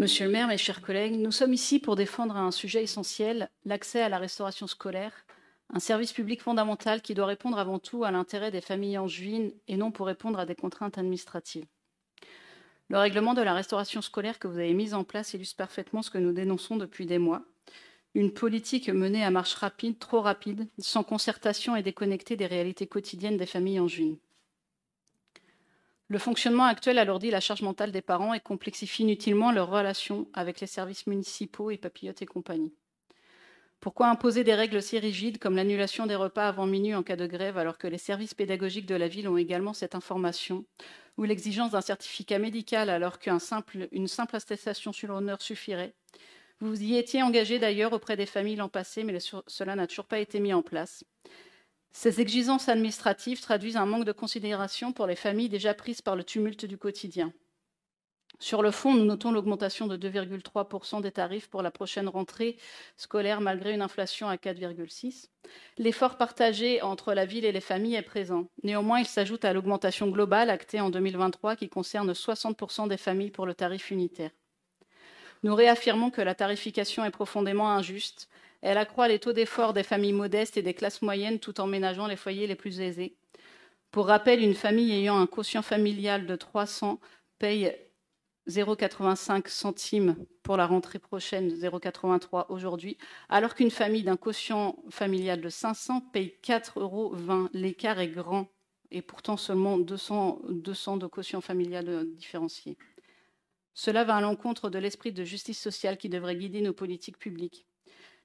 Monsieur le maire, mes chers collègues, nous sommes ici pour défendre un sujet essentiel, l'accès à la restauration scolaire, un service public fondamental qui doit répondre avant tout à l'intérêt des familles angevines et non pour répondre à des contraintes administratives. Le règlement de la restauration scolaire que vous avez mis en place illustre parfaitement ce que nous dénonçons depuis des mois. Une politique menée à marche rapide, trop rapide, sans concertation et déconnectée des réalités quotidiennes des familles angevines. Le fonctionnement actuel alourdit la charge mentale des parents et complexifie inutilement leurs relations avec les services municipaux et papillotes et compagnie. Pourquoi imposer des règles si rigides comme l'annulation des repas avant minuit en cas de grève alors que les services pédagogiques de la ville ont également cette information, ou l'exigence d'un certificat médical alors qu'une simple attestation sur l'honneur suffirait? Vous y étiez engagé d'ailleurs auprès des familles l'an passé, mais cela n'a toujours pas été mis en place. Ces exigences administratives traduisent un manque de considération pour les familles déjà prises par le tumulte du quotidien. Sur le fond, nous notons l'augmentation de 2,3% des tarifs pour la prochaine rentrée scolaire malgré une inflation à 4,6%. L'effort partagé entre la ville et les familles est présent. Néanmoins, il s'ajoute à l'augmentation globale actée en 2023 qui concerne 60% des familles pour le tarif unitaire. Nous réaffirmons que la tarification est profondément injuste. Elle accroît les taux d'effort des familles modestes et des classes moyennes tout en ménageant les foyers les plus aisés. Pour rappel, une famille ayant un quotient familial de 300 paye 0,85 centimes pour la rentrée prochaine, 0,83 aujourd'hui, alors qu'une famille d'un quotient familial de 500 paye 4,20 €. L'écart est grand et pourtant seulement 200 de quotient familial différencié. Cela va à l'encontre de l'esprit de justice sociale qui devrait guider nos politiques publiques.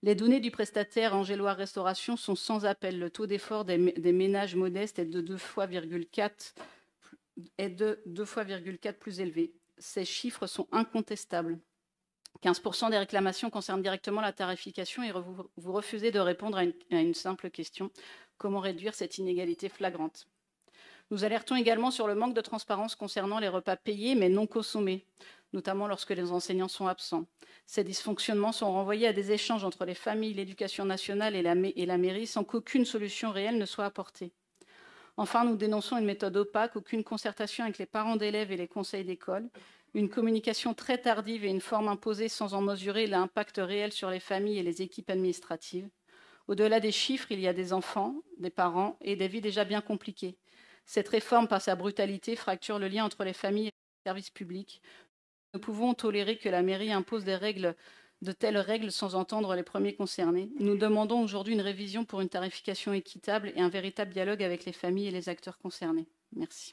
Les données du prestataire Angélois Restauration sont sans appel. Le taux d'effort des ménages modestes est de 2,4 fois plus élevé. Ces chiffres sont incontestables. 15% des réclamations concernent directement la tarification et vous refusez de répondre à une simple question. Comment réduire cette inégalité flagrante? Nous alertons également sur le manque de transparence concernant les repas payés mais non consommés, notamment lorsque les enseignants sont absents. Ces dysfonctionnements sont renvoyés à des échanges entre les familles, l'éducation nationale et la mairie sans qu'aucune solution réelle ne soit apportée. Enfin, nous dénonçons une méthode opaque, aucune concertation avec les parents d'élèves et les conseils d'école, une communication très tardive et une forme imposée sans en mesurer l'impact réel sur les familles et les équipes administratives. Au-delà des chiffres, il y a des enfants, des parents et des vies déjà bien compliquées. Cette réforme, par sa brutalité, fracture le lien entre les familles et les services publics. Nous pouvons tolérer que la mairie impose de telles règles sans entendre les premiers concernés. Nous demandons aujourd'hui une révision pour une tarification équitable et un véritable dialogue avec les familles et les acteurs concernés. Merci.